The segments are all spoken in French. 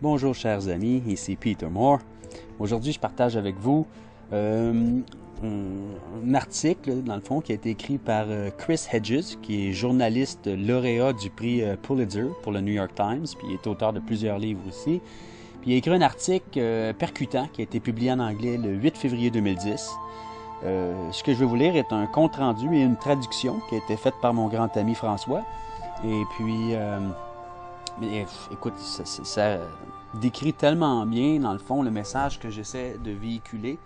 Bonjour chers amis, ici Peter Moore. Aujourd'hui, je partage avec vous un article, dans le fond, qui a été écrit par Chris Hedges, qui est journaliste lauréat du prix Pulitzer pour le New York Times, puis il est auteur de plusieurs livres aussi. Puis il a écrit un article percutant qui a été publié en anglais le 8 février 2010. Ce que je vais vous lire est un compte-rendu et une traduction qui a été faite par mon grand ami François. Et puis, écoute, ça décrit tellement bien, dans le fond, le message que j'essaie de véhiculer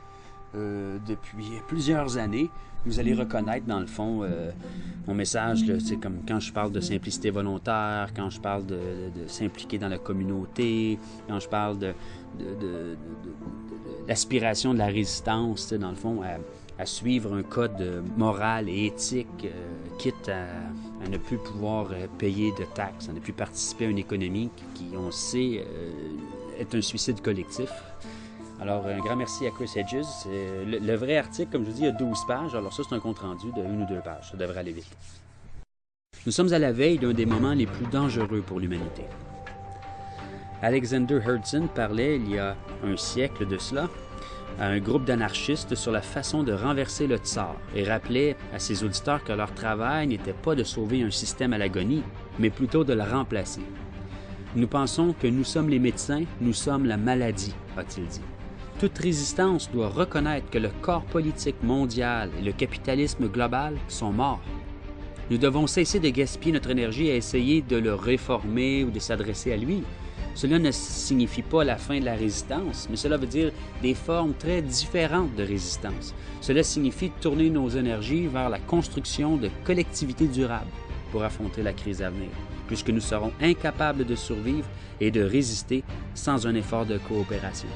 depuis plusieurs années. Vous allez reconnaître, dans le fond, mon message, c'est comme quand je parle de simplicité volontaire, quand je parle de s'impliquer dans la communauté, quand je parle de l'aspiration de la résistance, dans le fond, à suivre un code moral et éthique, quitte à ne plus pouvoir payer de taxes, à ne plus participer à une économie qui on sait, est un suicide collectif. Alors, un grand merci à Chris Hedges. Le vrai article, comme je vous dis, il y a 12 pages. Alors ça, c'est un compte-rendu de 1 ou 2 pages. Ça devrait aller vite. Nous sommes à la veille d'un des moments les plus dangereux pour l'humanité. Alexander Herzen parlait, il y a un siècle de cela, à un groupe d'anarchistes sur la façon de renverser le tsar et rappelait à ses auditeurs que leur travail n'était pas de sauver un système à l'agonie, mais plutôt de le remplacer. Nous pensons que nous sommes les médecins, nous sommes la maladie, a-t-il dit. Toute résistance doit reconnaître que le corps politique mondial et le capitalisme global sont morts. Nous devons cesser de gaspiller notre énergie à essayer de le réformer ou de s'adresser à lui. Cela ne signifie pas la fin de la résistance, mais cela veut dire des formes très différentes de résistance. Cela signifie tourner nos énergies vers la construction de collectivités durables pour affronter la crise à venir, puisque nous serons incapables de survivre et de résister sans un effort de coopération.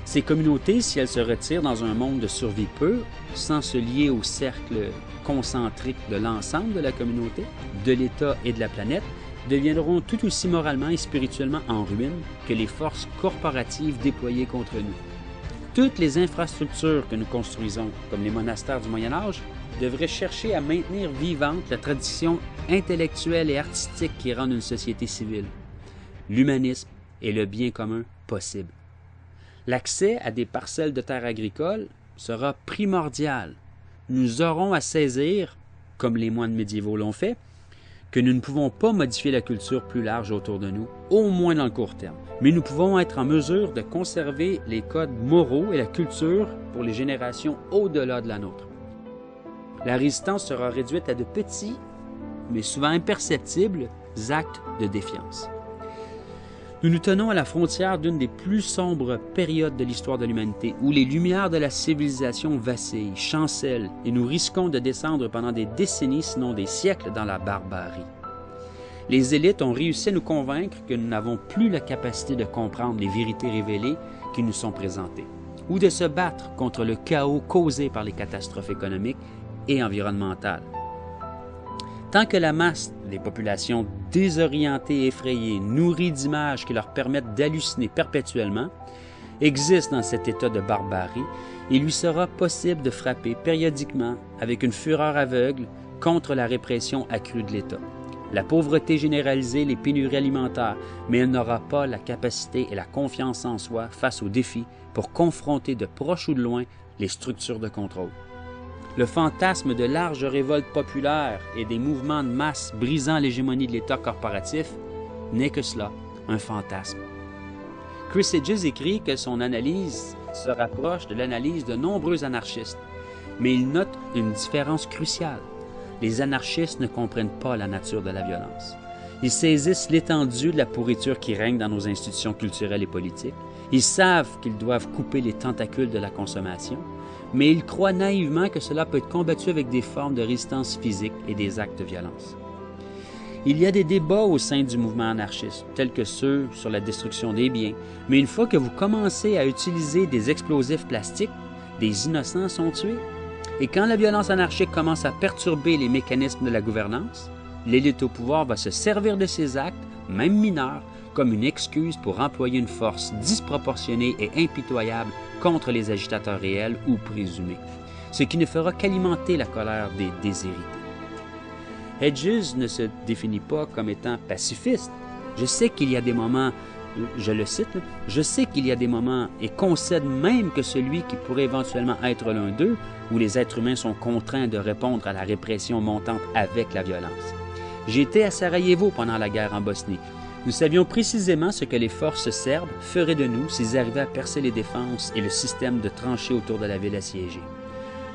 Ces communautés, si elles se retirent dans un monde de survie pure, sans se lier au cercle concentrique de l'ensemble de la communauté, de l'État et de la planète, deviendront tout aussi moralement et spirituellement en ruine que les forces corporatives déployées contre nous. Toutes les infrastructures que nous construisons, comme les monastères du Moyen Âge, devraient chercher à maintenir vivante la tradition intellectuelle et artistique qui rend une société civile, l'humanisme et le bien commun possible. L'accès à des parcelles de terres agricoles sera primordial. Nous aurons à saisir, comme les moines médiévaux l'ont fait, que nous ne pouvons pas modifier la culture plus large autour de nous, au moins dans le court terme. Mais nous pouvons être en mesure de conserver les codes moraux et la culture pour les générations au-delà de la nôtre. La résistance sera réduite à de petits, mais souvent imperceptibles, actes de défiance. Nous nous tenons à la frontière d'une des plus sombres périodes de l'histoire de l'humanité, où les lumières de la civilisation vacillent, chancellent, et nous risquons de descendre pendant des décennies, sinon des siècles, dans la barbarie. Les élites ont réussi à nous convaincre que nous n'avons plus la capacité de comprendre les vérités révélées qui nous sont présentées, ou de se battre contre le chaos causé par les catastrophes économiques et environnementales. Tant que la masse des populations désorientées et effrayées, nourries d'images qui leur permettent d'halluciner perpétuellement, existe dans cet état de barbarie, il lui sera possible de frapper périodiquement, avec une fureur aveugle, contre la répression accrue de l'État. La pauvreté généralisée, les pénuries alimentaires, mais elle n'aura pas la capacité et la confiance en soi face aux défis pour confronter de proche ou de loin les structures de contrôle. Le fantasme de larges révoltes populaires et des mouvements de masse brisant l'hégémonie de l'État corporatif n'est que cela, un fantasme. Chris Hedges écrit que son analyse se rapproche de l'analyse de nombreux anarchistes, mais il note une différence cruciale. Les anarchistes ne comprennent pas la nature de la violence. Ils saisissent l'étendue de la pourriture qui règne dans nos institutions culturelles et politiques. Ils savent qu'ils doivent couper les tentacules de la consommation, mais ils croient naïvement que cela peut être combattu avec des formes de résistance physique et des actes de violence. Il y a des débats au sein du mouvement anarchiste, tels que ceux sur la destruction des biens, mais une fois que vous commencez à utiliser des explosifs plastiques, des innocents sont tués. Et quand la violence anarchique commence à perturber les mécanismes de la gouvernance, l'élite au pouvoir va se servir de ces actes, même mineurs, comme une excuse pour employer une force disproportionnée et impitoyable contre les agitateurs réels ou présumés, ce qui ne fera qu'alimenter la colère des déshérités. Hedges ne se définit pas comme étant pacifiste. Je sais qu'il y a des moments je le cite, « Je sais qu'il y a des moments, et concède même que celui qui pourrait éventuellement être l'un d'eux, où les êtres humains sont contraints de répondre à la répression montante avec la violence. J'ai été à Sarajevo pendant la guerre en Bosnie. Nous savions précisément ce que les forces serbes feraient de nous s'ils arrivaient à percer les défenses et le système de tranchées autour de la ville assiégée.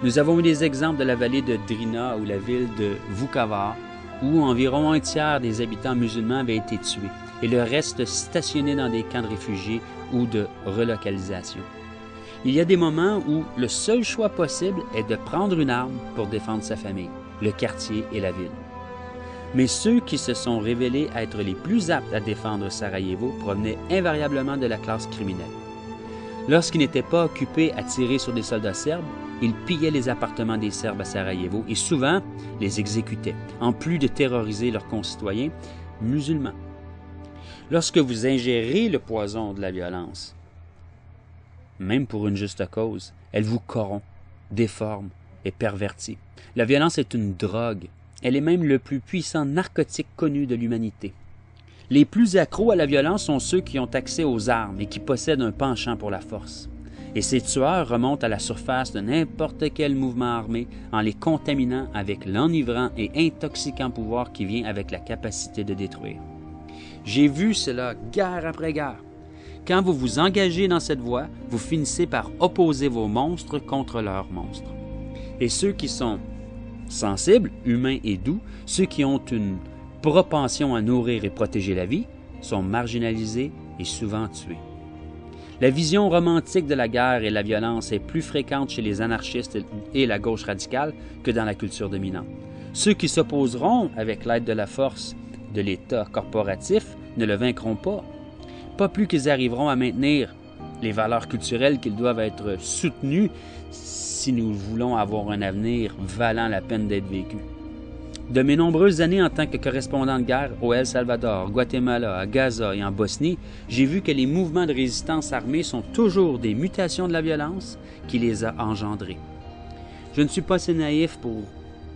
Nous avons eu des exemples de la vallée de Drina ou la ville de Vukovar, où environ un tiers des habitants musulmans avaient été tués, et le reste stationné dans des camps de réfugiés ou de relocalisation. Il y a des moments où le seul choix possible est de prendre une arme pour défendre sa famille, le quartier et la ville. Mais ceux qui se sont révélés être les plus aptes à défendre Sarajevo provenaient invariablement de la classe criminelle. Lorsqu'ils n'étaient pas occupés à tirer sur des soldats serbes, ils pillaient les appartements des Serbes à Sarajevo et souvent les exécutaient, en plus de terroriser leurs concitoyens musulmans. Lorsque vous ingérez le poison de la violence, même pour une juste cause, elle vous corrompt, déforme et pervertit. La violence est une drogue. Elle est même le plus puissant narcotique connu de l'humanité. Les plus accros à la violence sont ceux qui ont accès aux armes et qui possèdent un penchant pour la force. Et ces tueurs remontent à la surface de n'importe quel mouvement armé en les contaminant avec l'enivrant et intoxiquant pouvoir qui vient avec la capacité de détruire. J'ai vu cela guerre après guerre. Quand vous vous engagez dans cette voie, vous finissez par opposer vos monstres contre leurs monstres. Et ceux qui sont sensibles, humains et doux, ceux qui ont une propension à nourrir et protéger la vie, sont marginalisés et souvent tués. La vision romantique de la guerre et la violence est plus fréquente chez les anarchistes et la gauche radicale que dans la culture dominante. Ceux qui s'opposeront avec l'aide de la force de l'État corporatif ne le vaincront pas. Pas plus qu'ils arriveront à maintenir les valeurs culturelles qu'ils doivent être soutenues si nous voulons avoir un avenir valant la peine d'être vécu. De mes nombreuses années en tant que correspondant de guerre au El Salvador, Guatemala, à Gaza et en Bosnie, j'ai vu que les mouvements de résistance armée sont toujours des mutations de la violence qui les a engendrés. Je ne suis pas assez naïf pour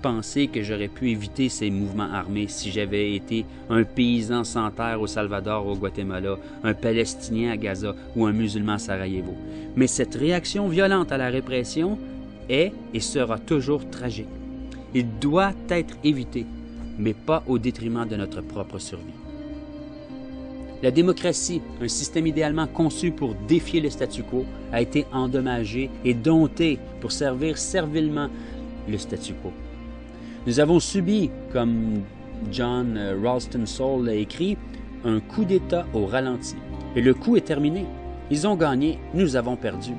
penser que j'aurais pu éviter ces mouvements armés si j'avais été un paysan sans terre au Salvador ou au Guatemala, un Palestinien à Gaza ou un musulman à Sarajevo. Mais cette réaction violente à la répression est et sera toujours tragique. Il doit être évité, mais pas au détriment de notre propre survie. La démocratie, un système idéalement conçu pour défier le statu quo, a été endommagé et dompté pour servir servilement le statu quo. Nous avons subi, comme John Ralston Saul l'a écrit, un coup d'État au ralenti. Et le coup est terminé. Ils ont gagné, nous avons perdu.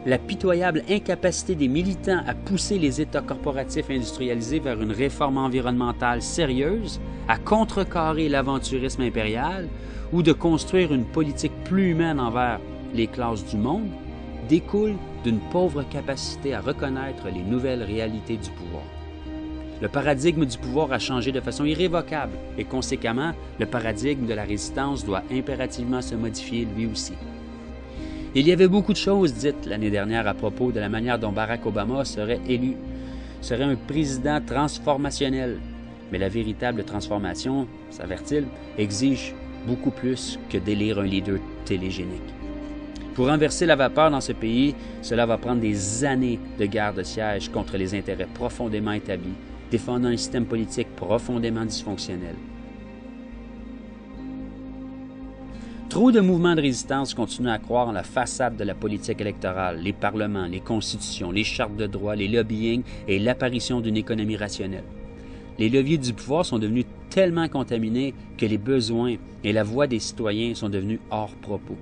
La pitoyable incapacité des militants à pousser les États corporatifs industrialisés vers une réforme environnementale sérieuse, à contrecarrer l'aventurisme impérial ou de construire une politique plus humaine envers les classes du monde, découle d'une pauvre capacité à reconnaître les nouvelles réalités du pouvoir. Le paradigme du pouvoir a changé de façon irrévocable et conséquemment, le paradigme de la résistance doit impérativement se modifier lui aussi. Il y avait beaucoup de choses dites l'année dernière à propos de la manière dont Barack Obama serait élu, serait un président transformationnel. Mais la véritable transformation, s'avère-t-il, exige beaucoup plus que d'élire un leader télégénique. Pour renverser la vapeur dans ce pays, cela va prendre des années de guerre de siège contre les intérêts profondément établis, défendant un système politique profondément dysfonctionnel. Trop de mouvements de résistance continuent à croire en la façade de la politique électorale, les parlements, les constitutions, les chartes de droit, les lobbying et l'apparition d'une économie rationnelle. Les leviers du pouvoir sont devenus tellement contaminés que les besoins et la voix des citoyens sont devenus hors propos.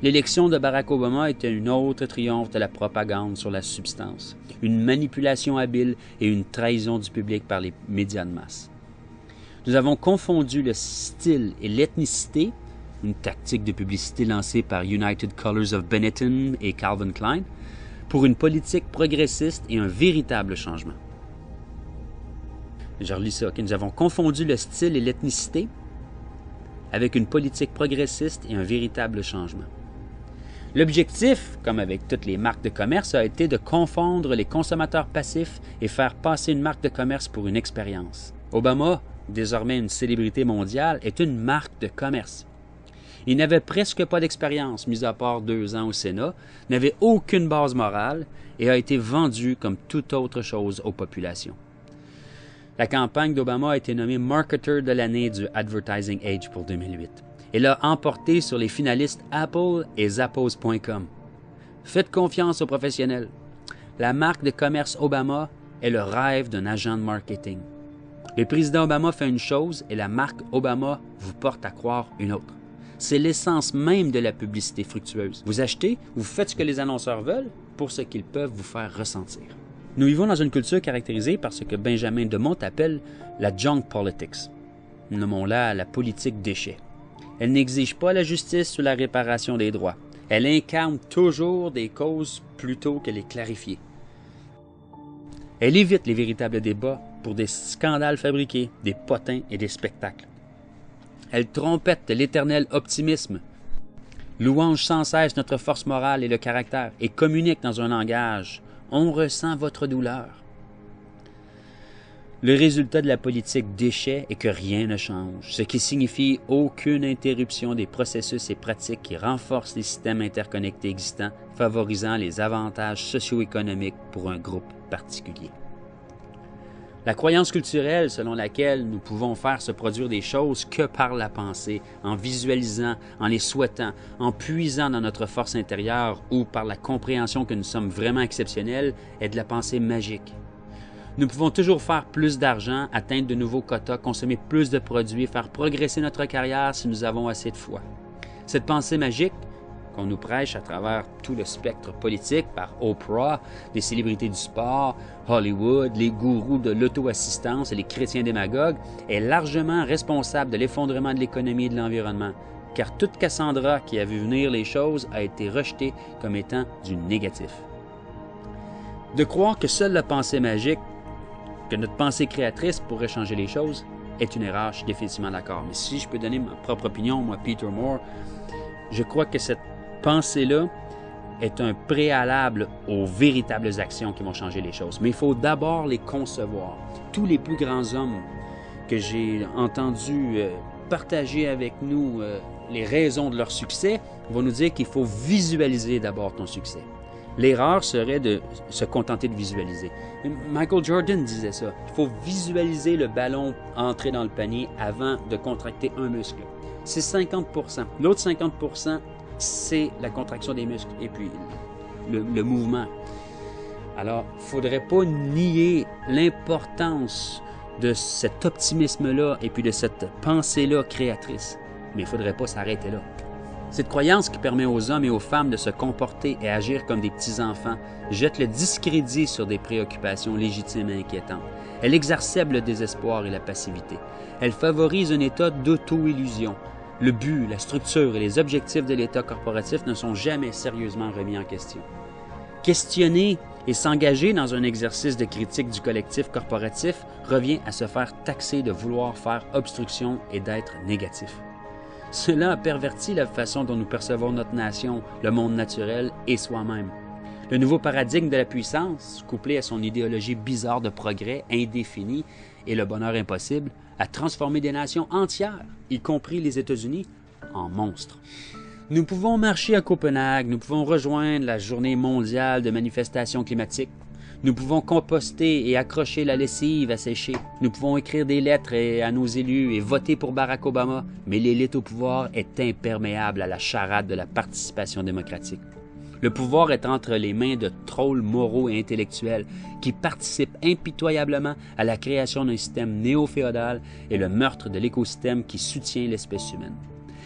L'élection de Barack Obama était un autre triomphe de la propagande sur la substance, une manipulation habile et une trahison du public par les médias de masse. Nous avons confondu le style et l'ethnicité, une tactique de publicité lancée par United Colors of Benetton et Calvin Klein, pour une politique progressiste et un véritable changement. Je relis ça. Nous avons confondu le style et l'ethnicité avec une politique progressiste et un véritable changement. L'objectif, comme avec toutes les marques de commerce, a été de confondre les consommateurs passifs et faire passer une marque de commerce pour une expérience. Obama désormais une célébrité mondiale, est une marque de commerce. Il n'avait presque pas d'expérience, mis à part 2 ans au Sénat, n'avait aucune base morale et a été vendu comme toute autre chose aux populations. La campagne d'Obama a été nommée Marketer de l'année du Advertising Age pour 2008. Elle a emporté sur les finalistes Apple et Zappos.com. Faites confiance aux professionnels. La marque de commerce Obama est le rêve d'un agent de marketing. Le président Obama fait une chose et la marque Obama vous porte à croire une autre. C'est l'essence même de la publicité fructueuse. Vous achetez, vous faites ce que les annonceurs veulent pour ce qu'ils peuvent vous faire ressentir. Nous vivons dans une culture caractérisée par ce que Benjamin Demont appelle la junk politics. Nommons-la la politique déchet. Elle n'exige pas la justice ou la réparation des droits. Elle incarne toujours des causes plutôt que les clarifier. Elle évite les véritables débats pour des scandales fabriqués, des potins et des spectacles. Elle trompette l'éternel optimisme, louange sans cesse notre force morale et le caractère, et communique dans un langage « On ressent votre douleur ». Le résultat de la politique déchet est que rien ne change, ce qui signifie aucune interruption des processus et pratiques qui renforcent les systèmes interconnectés existants, favorisant les avantages socio-économiques pour un groupe particulier. La croyance culturelle selon laquelle nous pouvons faire se produire des choses que par la pensée, en visualisant, en les souhaitant, en puisant dans notre force intérieure ou par la compréhension que nous sommes vraiment exceptionnels, est de la pensée magique. Nous pouvons toujours faire plus d'argent, atteindre de nouveaux quotas, consommer plus de produits, faire progresser notre carrière si nous avons assez de foi. Cette pensée magique, qu'on nous prêche à travers tout le spectre politique par Oprah, les célébrités du sport, Hollywood, les gourous de l'auto-assistance et les chrétiens démagogues, est largement responsable de l'effondrement de l'économie et de l'environnement, car toute Cassandra qui a vu venir les choses a été rejetée comme étant du négatif. De croire que seule la pensée magique, que notre pensée créatrice pourrait changer les choses, est une erreur, je suis définitivement d'accord. Mais si je peux donner ma propre opinion, moi, Peter Moore, je crois que cette pensée-là est un préalable aux véritables actions qui vont changer les choses. Mais il faut d'abord les concevoir. Tous les plus grands hommes que j'ai entendus partager avec nous les raisons de leur succès vont nous dire qu'il faut visualiser d'abord ton succès. L'erreur serait de se contenter de visualiser. Michael Jordan disait ça. Il faut visualiser le ballon entrer dans le panier avant de contracter un muscle. C'est 50%. L'autre 50%, c'est la contraction des muscles et puis le mouvement. Alors, il ne faudrait pas nier l'importance de cet optimisme-là et puis de cette pensée-là créatrice. Mais il ne faudrait pas s'arrêter là. Cette croyance qui permet aux hommes et aux femmes de se comporter et agir comme des petits-enfants jette le discrédit sur des préoccupations légitimes et inquiétantes. Elle exacerbe le désespoir et la passivité. Elle favorise un état d'auto-illusion. Le but, la structure et les objectifs de l'État corporatif ne sont jamais sérieusement remis en question. Questionner et s'engager dans un exercice de critique du collectif corporatif revient à se faire taxer de vouloir faire obstruction et d'être négatif. Cela a perverti la façon dont nous percevons notre nation, le monde naturel et soi-même. Le nouveau paradigme de la puissance, couplé à son idéologie bizarre de progrès indéfini et le bonheur impossible, a transformé des nations entières, y compris les États-Unis, en monstres. Nous pouvons marcher à Copenhague, nous pouvons rejoindre la journée mondiale de manifestations climatiques, nous pouvons composter et accrocher la lessive à sécher, nous pouvons écrire des lettres à nos élus et voter pour Barack Obama, mais l'élite au pouvoir est imperméable à la charade de la participation démocratique. Le pouvoir est entre les mains de trolls moraux et intellectuels qui participent impitoyablement à la création d'un système néo-féodal et le meurtre de l'écosystème qui soutient l'espèce humaine.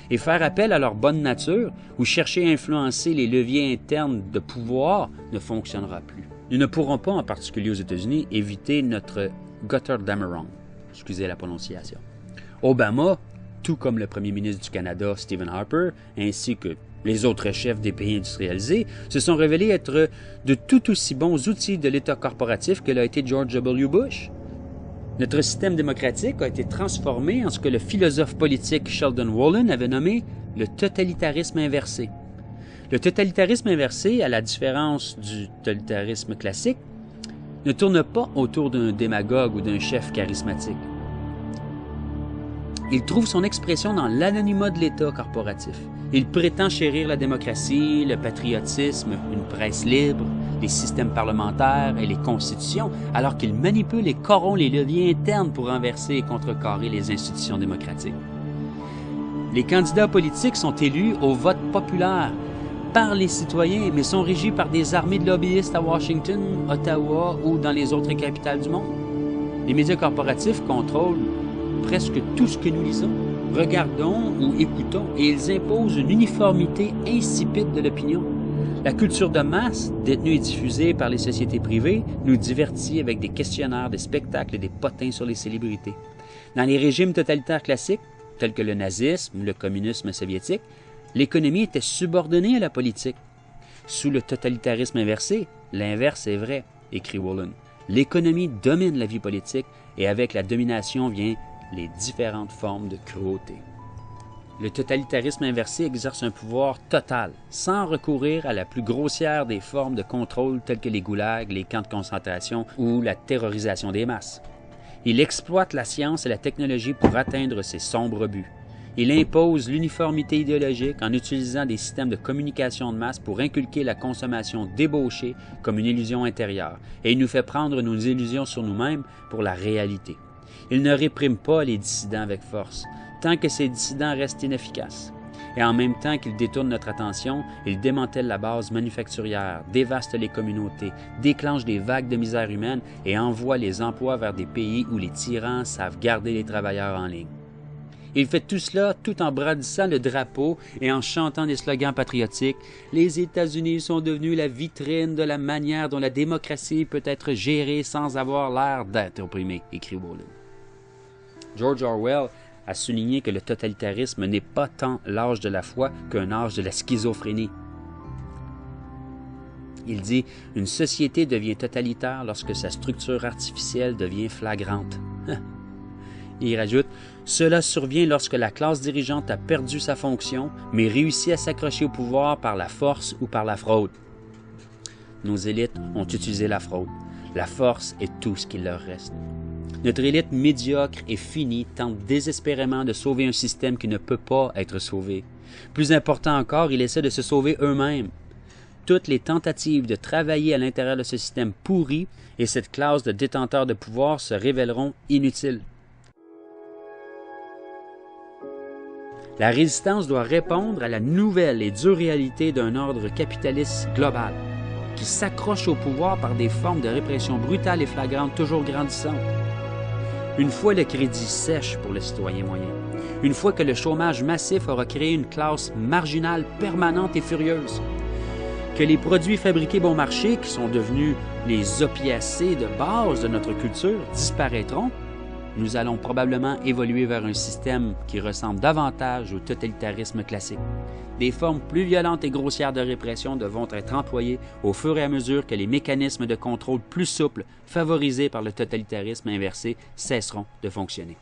Et faire appel à leur bonne nature ou chercher à influencer les leviers internes de pouvoir ne fonctionnera plus. Nous ne pourrons pas, en particulier aux États-Unis, éviter notre Götterdämmerung. Excusez la prononciation. Obama, tout comme le premier ministre du Canada, Stephen Harper, ainsi que les autres chefs des pays industrialisés, se sont révélés être de tout aussi bons outils de l'État corporatif que l'a été George W. Bush. Notre système démocratique a été transformé en ce que le philosophe politique Sheldon Wolin avait nommé le totalitarisme inversé. Le totalitarisme inversé, à la différence du totalitarisme classique, ne tourne pas autour d'un démagogue ou d'un chef charismatique. il trouve son expression dans l'anonymat de l'État corporatif. Il prétend chérir la démocratie, le patriotisme, une presse libre, les systèmes parlementaires et les constitutions, alors qu'il manipule et corrompt les leviers internes pour renverser et contrecarrer les institutions démocratiques. Les candidats politiques sont élus au vote populaire par les citoyens, mais sont régis par des armées de lobbyistes à Washington, Ottawa ou dans les autres capitales du monde. Les médias corporatifs contrôlent presque tout ce que nous lisons, regardons ou écoutons, et ils imposent une uniformité insipide de l'opinion. La culture de masse, détenue et diffusée par les sociétés privées, nous divertit avec des questionnaires, des spectacles et des potins sur les célébrités. Dans les régimes totalitaires classiques, tels que le nazisme ou le communisme soviétique, l'économie était subordonnée à la politique. Sous le totalitarisme inversé, l'inverse est vrai, écrit Wolin. L'économie domine la vie politique et avec la domination vient les différentes formes de cruauté. Le totalitarisme inversé exerce un pouvoir total, sans recourir à la plus grossière des formes de contrôle telles que les goulags, les camps de concentration ou la terrorisation des masses. Il exploite la science et la technologie pour atteindre ses sombres buts. Il impose l'uniformité idéologique en utilisant des systèmes de communication de masse pour inculquer la consommation débauchée comme une illusion intérieure, et il nous fait prendre nos illusions sur nous-mêmes pour la réalité. Il ne réprime pas les dissidents avec force, tant que ces dissidents restent inefficaces. Et en même temps qu'il détourne notre attention, il démantèle la base manufacturière, dévaste les communautés, déclenche des vagues de misère humaine et envoie les emplois vers des pays où les tyrans savent garder les travailleurs en ligne. Il fait tout cela tout en brandissant le drapeau et en chantant des slogans patriotiques. Les États-Unis sont devenus la vitrine de la manière dont la démocratie peut être gérée sans avoir l'air d'être opprimée, écrit Wolin. George Orwell a souligné que le totalitarisme n'est pas tant l'âge de la foi qu'un âge de la schizophrénie. Il dit « Une société devient totalitaire lorsque sa structure artificielle devient flagrante. » Il rajoute « Cela survient lorsque la classe dirigeante a perdu sa fonction, mais réussit à s'accrocher au pouvoir par la force ou par la fraude. » Nos élites ont utilisé la fraude. La force est tout ce qu'il leur reste. Notre élite médiocre et finie tente désespérément de sauver un système qui ne peut pas être sauvé. Plus important encore, il essaie de se sauver eux-mêmes. Toutes les tentatives de travailler à l'intérieur de ce système pourri et cette classe de détenteurs de pouvoir se révéleront inutiles. La résistance doit répondre à la nouvelle et dure réalité d'un ordre capitaliste global qui s'accroche au pouvoir par des formes de répression brutales et flagrantes toujours grandissantes. Une fois le crédit sèche pour le citoyen moyen, une fois que le chômage massif aura créé une classe marginale permanente et furieuse, que les produits fabriqués bon marché, qui sont devenus les opiacés de base de notre culture, disparaîtront, nous allons probablement évoluer vers un système qui ressemble davantage au totalitarisme classique. Des formes plus violentes et grossières de répression devront être employées au fur et à mesure que les mécanismes de contrôle plus souples, favorisés par le totalitarisme inversé, cesseront de fonctionner.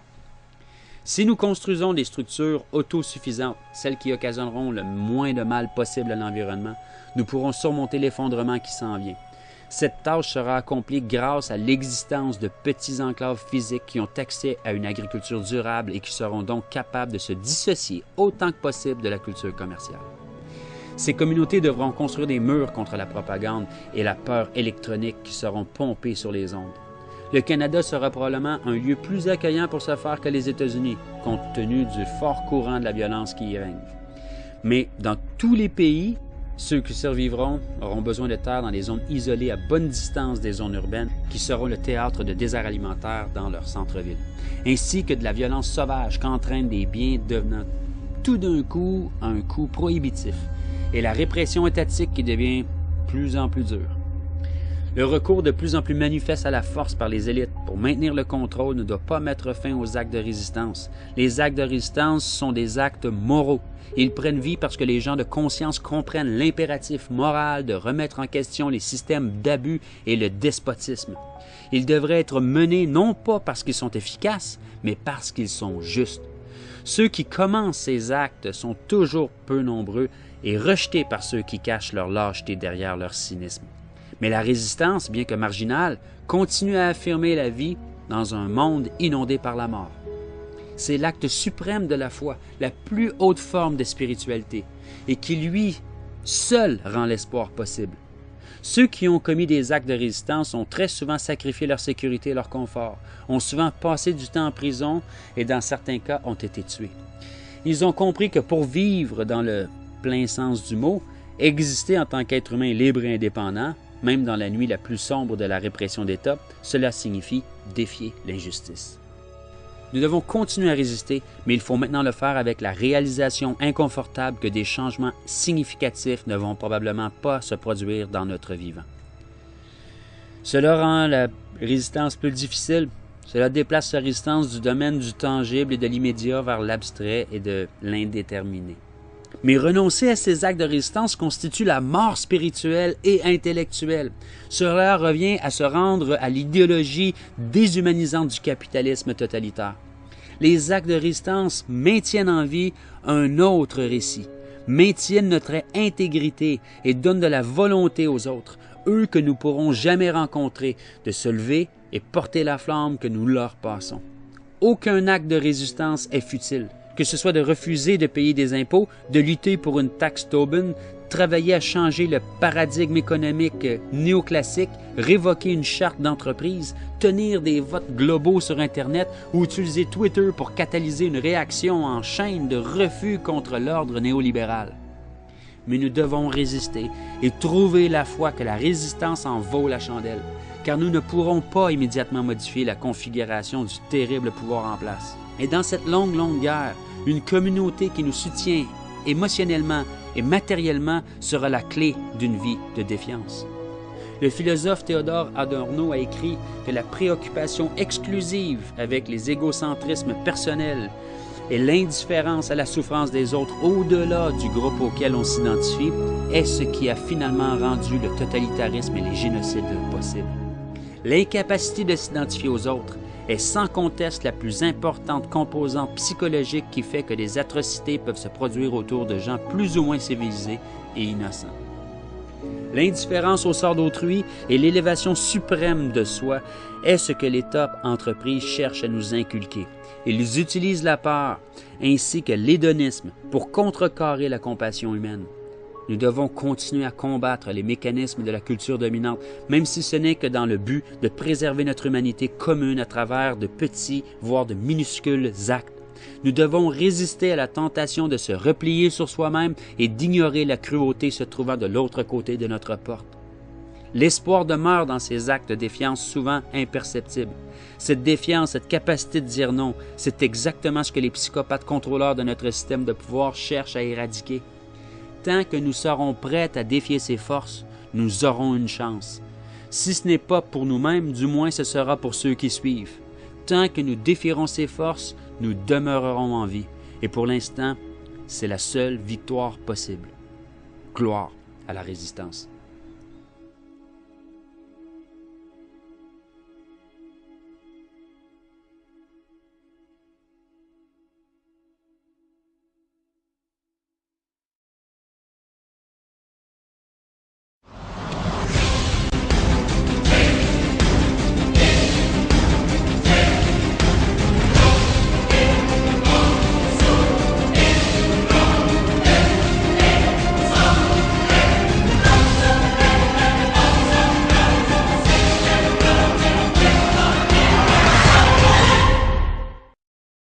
Si nous construisons des structures autosuffisantes, celles qui occasionneront le moins de mal possible à l'environnement, nous pourrons surmonter l'effondrement qui s'en vient. Cette tâche sera accomplie grâce à l'existence de petits enclaves physiques qui ont accès à une agriculture durable et qui seront donc capables de se dissocier autant que possible de la culture commerciale. Ces communautés devront construire des murs contre la propagande et la peur électronique qui seront pompées sur les ondes. Le Canada sera probablement un lieu plus accueillant pour se faire que les États-Unis, compte tenu du fort courant de la violence qui y règne. Mais dans tous les pays, ceux qui survivront auront besoin de terres dans des zones isolées à bonne distance des zones urbaines qui seront le théâtre de déserts alimentaires dans leur centre-ville, ainsi que de la violence sauvage qu'entraînent des biens devenant tout d'un coup un coût prohibitif et la répression étatique qui devient plus en plus dure. Le recours de plus en plus manifeste à la force par les élites pour maintenir le contrôle ne doit pas mettre fin aux actes de résistance. Les actes de résistance sont des actes moraux. Ils prennent vie parce que les gens de conscience comprennent l'impératif moral de remettre en question les systèmes d'abus et le despotisme. Ils devraient être menés non pas parce qu'ils sont efficaces, mais parce qu'ils sont justes. Ceux qui commencent ces actes sont toujours peu nombreux et rejetés par ceux qui cachent leur lâcheté derrière leur cynisme. Mais la résistance, bien que marginale, continue à affirmer la vie dans un monde inondé par la mort. C'est l'acte suprême de la foi, la plus haute forme de spiritualité, et qui, lui, seul rend l'espoir possible. Ceux qui ont commis des actes de résistance ont très souvent sacrifié leur sécurité et leur confort, ont souvent passé du temps en prison et dans certains cas ont été tués. Ils ont compris que pour vivre dans le plein sens du mot, exister en tant qu'être humain libre et indépendant, même dans la nuit la plus sombre de la répression d'État, cela signifie défier l'injustice. Nous devons continuer à résister, mais il faut maintenant le faire avec la réalisation inconfortable que des changements significatifs ne vont probablement pas se produire dans notre vivant. Cela rend la résistance plus difficile. Cela déplace la résistance du domaine du tangible et de l'immédiat vers l'abstrait et de l'indéterminé. Mais renoncer à ces actes de résistance constitue la mort spirituelle et intellectuelle. Cela revient à se rendre à l'idéologie déshumanisante du capitalisme totalitaire. Les actes de résistance maintiennent en vie un autre récit, maintiennent notre intégrité et donnent de la volonté aux autres, eux que nous ne pourrons jamais rencontrer, de se lever et porter la flamme que nous leur passons. Aucun acte de résistance est futile. Que ce soit de refuser de payer des impôts, de lutter pour une taxe Tobin, travailler à changer le paradigme économique néoclassique, révoquer une charte d'entreprise, tenir des votes globaux sur Internet ou utiliser Twitter pour catalyser une réaction en chaîne de refus contre l'ordre néolibéral. Mais nous devons résister et trouver la foi que la résistance en vaut la chandelle, car nous ne pourrons pas immédiatement modifier la configuration du terrible pouvoir en place. Et dans cette longue guerre, une communauté qui nous soutient émotionnellement et matériellement sera la clé d'une vie de défiance. Le philosophe Theodor Adorno a écrit que la préoccupation exclusive avec les égocentrismes personnels et l'indifférence à la souffrance des autres au-delà du groupe auquel on s'identifie est ce qui a finalement rendu le totalitarisme et les génocides possibles. L'incapacité de s'identifier aux autres est sans conteste la plus importante composante psychologique qui fait que des atrocités peuvent se produire autour de gens plus ou moins civilisés et innocents. L'indifférence au sort d'autrui et l'élévation suprême de soi est ce que les top entreprises cherchent à nous inculquer. Ils utilisent la peur ainsi que l'hédonisme pour contrecarrer la compassion humaine. Nous devons continuer à combattre les mécanismes de la culture dominante, même si ce n'est que dans le but de préserver notre humanité commune à travers de petits, voire de minuscules actes. Nous devons résister à la tentation de se replier sur soi-même et d'ignorer la cruauté se trouvant de l'autre côté de notre porte. L'espoir demeure dans ces actes de défiance souvent imperceptibles. Cette défiance, cette capacité de dire non, c'est exactement ce que les psychopathes contrôleurs de notre système de pouvoir cherchent à éradiquer. Tant que nous serons prêts à défier ces forces, nous aurons une chance. Si ce n'est pas pour nous-mêmes, du moins ce sera pour ceux qui suivent. Tant que nous défierons ces forces, nous demeurerons en vie. Et pour l'instant, c'est la seule victoire possible. Gloire à la résistance.